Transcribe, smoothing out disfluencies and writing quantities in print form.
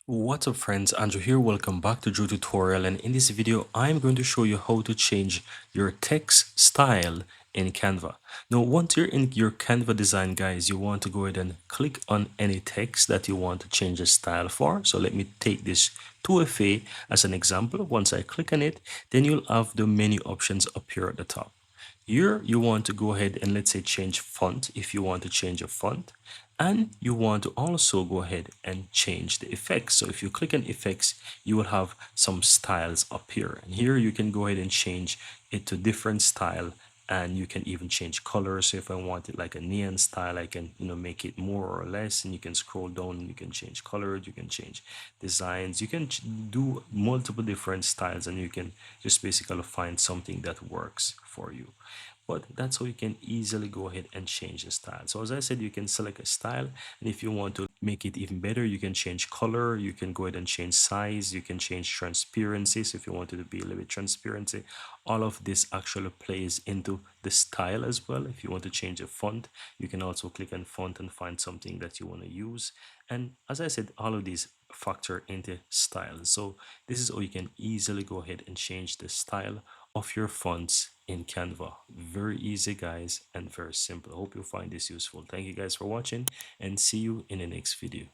What's up friends, Andrew here. Welcome back to Joe Tutorial, and in this video I'm going to show you how to change your text style in Canva. Now once you're in your Canva design, guys, you want to go ahead and click on any text that you want to change the style for. So let me take this 2FA as an example. Once I click on it, then you'll have the menu options up here at the top. Here you want to go ahead and let's say change font if you want to change a font, and you want to also go ahead and change the effects. So if you click on effects, you will have some styles up here, and here you can go ahead and change it to different style, and you can even change colors. So if I want it like a neon style, I can make it more or less, and you can scroll down and you can change colors, you can change designs, you can do multiple different styles, and you can just basically find something that works for you. But that's how you can easily go ahead and change the style. So as I said, you can select a style, and if you want to make it even better, you can change color, you can go ahead and change size, you can change transparency. So if you want it to be a little bit transparency, all of this actually plays into the style as well. If you want to change a font, you can also click on font and find something that you want to use. And as I said, all of these factor into style. So this is how you can easily go ahead and change the style of your fonts in Canva. Very easy, guys, and very simple. I hope you find this useful. Thank you guys for watching, and see you in the next video.